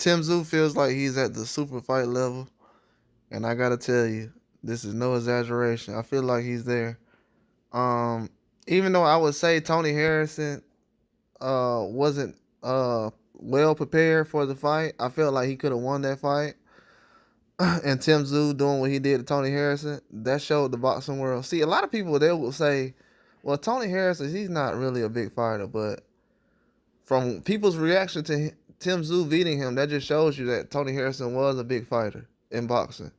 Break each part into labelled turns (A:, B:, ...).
A: Tszyu feels like he's at the super fight level, and I gotta tell you, this is no exaggeration. I feel like he's there. Um, Even though I would say Tony Harrison wasn't well prepared for the fight, I felt like he could have won that fight. And Tszyu doing what he did to Tony Harrison, that showed the boxing world. See, a lot of people they will say, "Well, Tony Harrison, he's not really a big fighter," but from people's reaction to Tszyu beating him, that just shows you that Tony Harrison was a big fighter in boxing,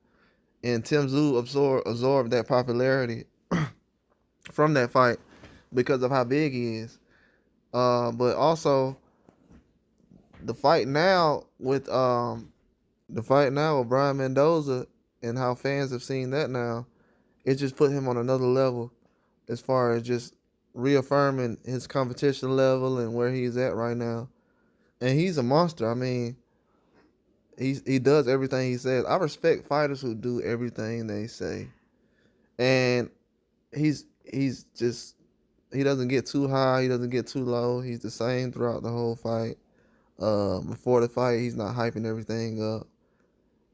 A: and Tszyu absorbed that popularity from that fight because of how big he is. But also the fight now with Brian Mendoza and how fans have seen that now, it just put him on another level as far as just reaffirming his competition level and where he's at right now. And he's a monster. I mean, he does everything he says. I respect fighters who do everything they say. And he's just he doesn't get too high, he doesn't get too low. He's the same throughout the whole fight. Before the fight, he's not hyping everything up.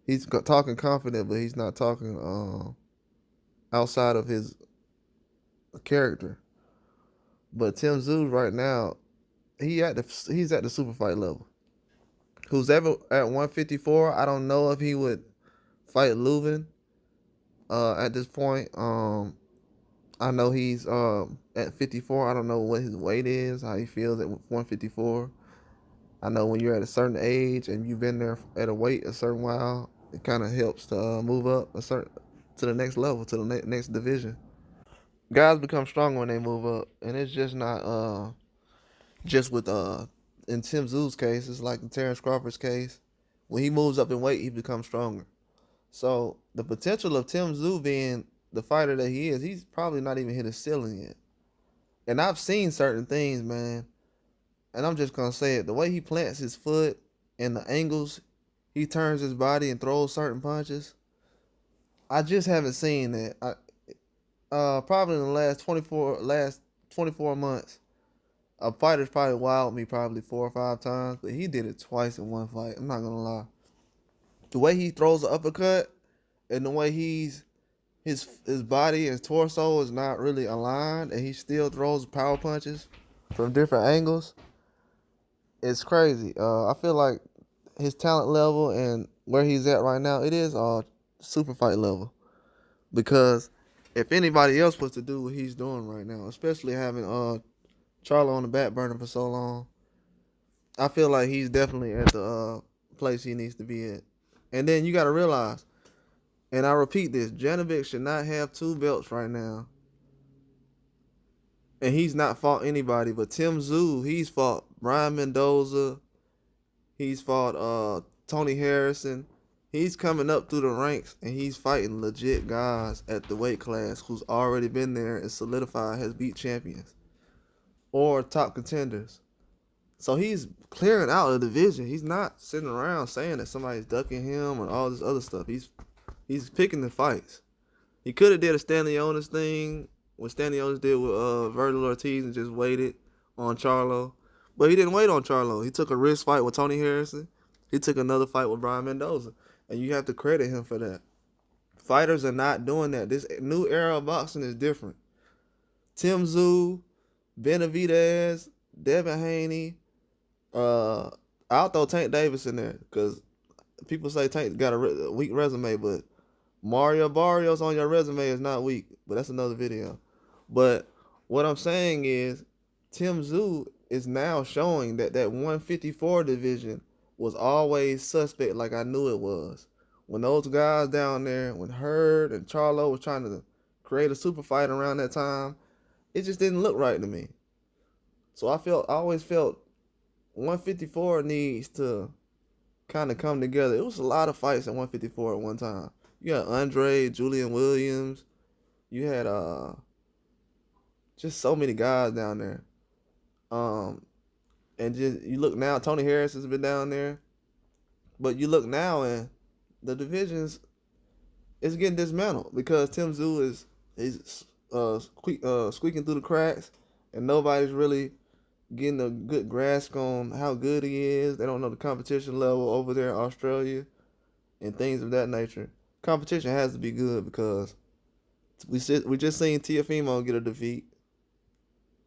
A: He's talking confident, but he's not talking outside of his character. But Tszyu right now, he's at the super fight level. Who's ever at 154? I don't know if he would fight Leuven at this point. I know he's at 54. I don't know what his weight is, how he feels at 154. I know when you're at a certain age and you've been there at a weight a certain while, it kind of helps to move up to the next level, to the next division. Guys become stronger when they move up, and it's just not just with in Tim Tszyu's case. It's like in Terrence Crawford's case. When he moves up in weight, he becomes stronger. So the potential of Tim Tszyu being the fighter that he is, he's probably not even hit his ceiling yet. And I've seen certain things, man. And I'm just gonna say it. The way he plants his foot and the angles he turns his body and throws certain punches, I just haven't seen that. Probably in the last 24 months, a fighter's probably wowed me probably 4 or 5 times, but he did it twice in one fight. I'm not gonna lie. The way he throws the uppercut and the way his body and torso is not really aligned, and he still throws power punches from different angles. It's crazy. I feel like his talent level and where he's at right now, it is super fight level. Because if anybody else was to do what he's doing right now, especially having Charlo on the back burner for so long, I feel like he's definitely at the place he needs to be at. And then you got to realize, and I repeat this, Janovic should not have 2 belts right now. And he's not fought anybody, but Tim Tszyu, he's fought Brian Mendoza. He's fought Tony Harrison. He's coming up through the ranks, and he's fighting legit guys at the weight class who's already been there and solidified, has beat champions or top contenders. So he's clearing out a division. He's not sitting around saying that somebody's ducking him and all this other stuff. He's picking the fights. He could have did a Stanley thing, what Stanley did with Vergil Ortiz, and just waited on Charlo. But he didn't wait on Charlo. He took a wrist fight with Tony Harrison. He took another fight with Brian Mendoza. And you have to credit him for that. Fighters are not doing that. This new era of boxing is different. Tim Tszyu, Benavidez, Devin Haney. I'll throw Tank Davis in there because people say Tank got a weak resume, but Mario Barrios on your resume is not weak. But that's another video. But what I'm saying is Tim Tszyu is now showing that 154 division was always suspect, like I knew it was. When those guys down there, when Hurd and Charlo was trying to create a super fight around that time, it just didn't look right to me. So I always felt 154 needs to kind of come together. It was a lot of fights at 154 at one time. You had Andre, Julian Williams. You had just so many guys down there. And just you look now, Tony Harris has been down there. But you look now and the divisions is getting dismantled because Tim Tszyu is squeaking through the cracks, and nobody's really getting a good grasp on how good he is. They don't know the competition level over there in Australia and things of that nature. Competition has to be good because we just seen Teofimo get a defeat.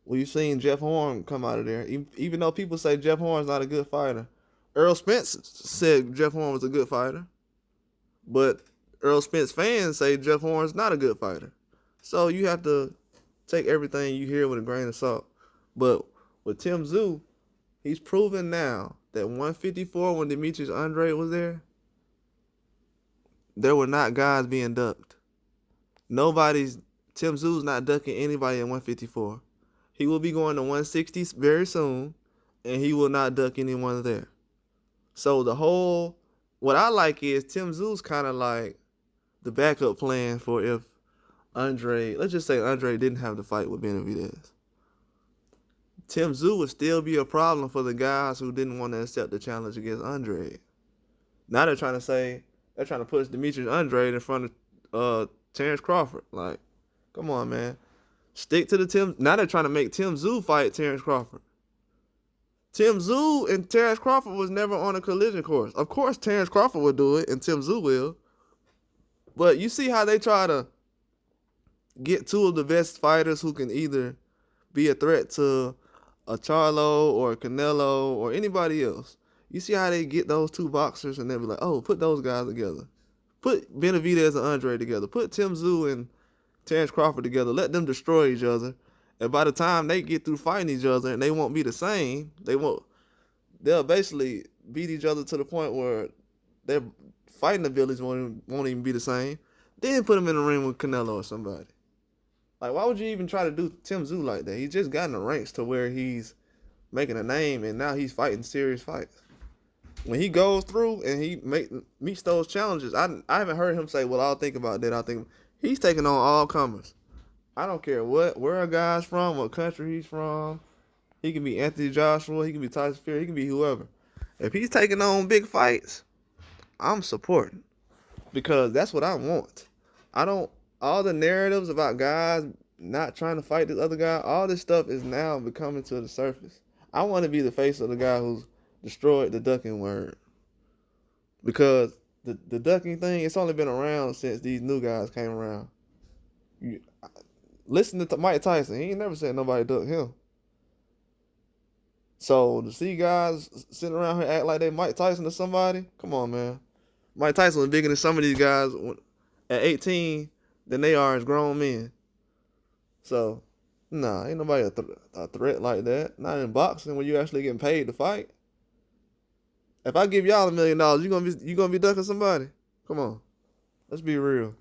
A: We've seen Jeff Horn come out of there. Even though people say Jeff Horn's not a good fighter, Earl Spence said Jeff Horn was a good fighter, but Earl Spence fans say Jeff Horn's not a good fighter. So you have to take everything you hear with a grain of salt. But with Tszyu, he's proven now that 154 when Demetrius Andrade was there were not guys being ducked. Tszyu's not ducking anybody at 154. He will be going to 160 very soon, and he will not duck anyone there. So what I like is Tszyu's kind of like the backup plan for if let's just say Andrade didn't have the fight with Benavidez. Tszyu would still be a problem for the guys who didn't want to accept the challenge against Andrade. Now they're trying to push Demetrius Andrade in front of Terrence Crawford. Like, come on, man. Stick to the Tim. Now they're trying to make Tszyu fight Terrence Crawford. Tszyu and Terrence Crawford was never on a collision course. Of course, Terrence Crawford will do it, and Tszyu will. But you see how they try to get two of the best fighters who can either be a threat to a Charlo or a Canelo or anybody else. You see how they get those two boxers and they'll be like, oh, put those guys together. Put Benavidez and Andrade together. Put Tszyu and Terrence Crawford together. Let them destroy each other. And by the time they get through fighting each other and they won't be the same, they'll basically beat each other to the point where their fighting abilities won't even be the same. Then put them in the ring with Canelo or somebody. Like, why would you even try to do Tszyu like that? He's just gotten the ranks to where he's making a name, and now he's fighting serious fights. When he goes through and he meets those challenges, I haven't heard him say, well, I'll think about that. He's taking on all comers. I don't care where a guy's from, what country he's from. He can be Anthony Joshua, he can be Tyson Fury, he can be whoever. If he's taking on big fights, I'm supporting. Because that's what I want. All the narratives about guys not trying to fight this other guy, all this stuff is now becoming to the surface. I want to be the face of the guy who's destroyed the ducking word. Because the ducking thing, it's only been around since these new guys came around. Listen to Mike Tyson. He ain't never said nobody ducked him. So to see guys sitting around here act like they Mike Tyson to somebody, come on, man. Mike Tyson was bigger than some of these guys at 18 than they are as grown men. So, nah, ain't nobody a threat like that. Not in boxing when you actually getting paid to fight. If I give y'all $1 million, you gonna be ducking somebody? Come on, let's be real.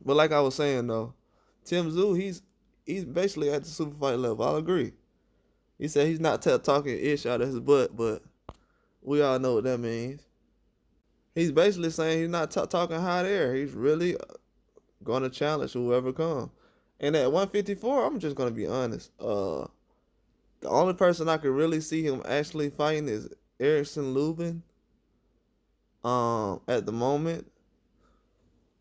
A: But like I was saying though, Tszyu, he's basically at the super fight level. I'll agree. He said he's not talking ish out of his butt, but we all know what that means. He's basically saying he's not talking hot air. He's really going to challenge whoever comes. And at 154, I'm just going to be honest. The only person I could really see him actually fighting is Erickson Lubin. At the moment.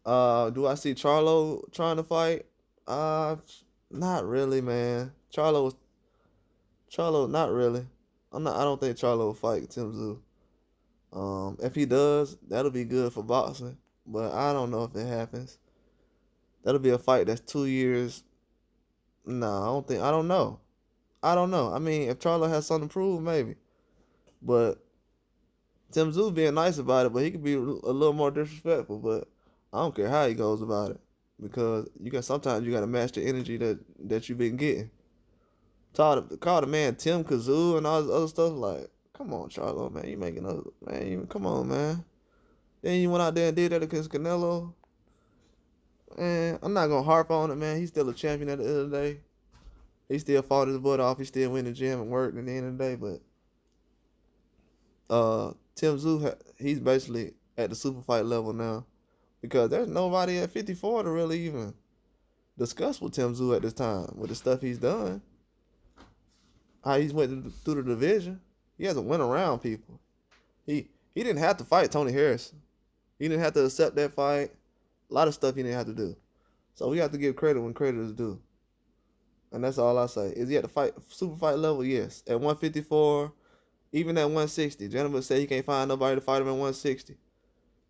A: Do I see Charlo trying to fight? Not really, man. Charlo, not really. I don't think Charlo will fight Tszyu. If he does, that'll be good for boxing. But I don't know if it happens. That'll be a fight that's 2 years. No, I don't know. I mean, if Charlo has something to prove, maybe. But Tszyu being nice about it, but he could be a little more disrespectful. But I don't care how he goes about it. Because sometimes you got to match the energy that you've been getting. Call the man Tim Kazoo and all this other stuff. Like, come on, Charlo, man. You making us, man. Come on, man. Then you went out there and did that against Canelo. And I'm not going to harp on it, man. He's still a champion at the end of the day. He still fought his butt off. He still went to the gym and worked at the end of the day. But Tszyu, he's basically at the super fight level now. Because there's nobody at 54 to really even discuss with Tszyu at this time. With the stuff he's done. How he's went through the division. He hasn't went around people. He didn't have to fight Tony Harrison. He didn't have to accept that fight. A lot of stuff he didn't have to do. So we have to give credit when credit is due. And that's all I say. Is he at the fight super fight level? Yes. At 154, even at 160. Gentlemen say he can't find nobody to fight him at 160.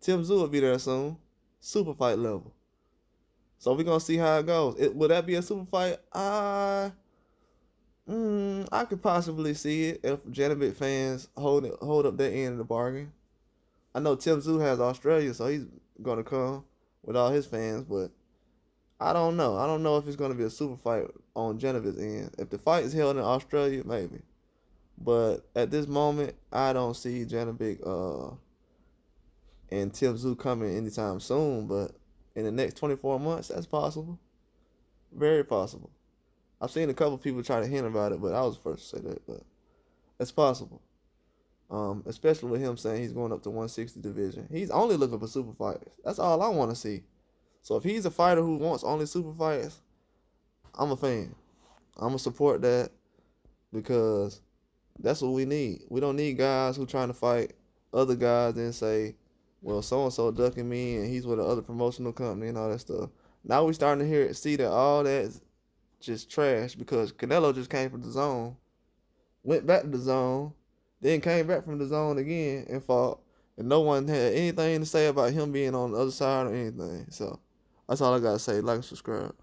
A: Tszyu will be there soon. Super fight level. So we're gonna see how it goes. Will that be a super fight? I could possibly see it if Janibek fans hold up their end of the bargain. I know Tszyu has Australia, so he's gonna come with all his fans, but I don't know. I don't know if it's gonna be a super fight on Janibek's end. If the fight is held in Australia, maybe. But at this moment, I don't see Janibek and Tszyu coming anytime soon. But in the next 24 months, that's possible. Very possible. I've seen a couple people try to hint about it, but I was the first to say that. But it's possible. Especially with him saying he's going up to 160 division. He's only looking for super fighters. That's all I want to see. So if he's a fighter who wants only super fights, I'm a fan. I'm going to support that because that's what we need. We don't need guys who trying to fight other guys and say, well, so-and-so ducking me and he's with another promotional company and all that stuff. Now we starting to see that all that's just trash because Canelo just came from the zone, went back to the zone, then came back from the zone again and fought, and no one had anything to say about him being on the other side or anything. So that's all I got to say. Like and subscribe.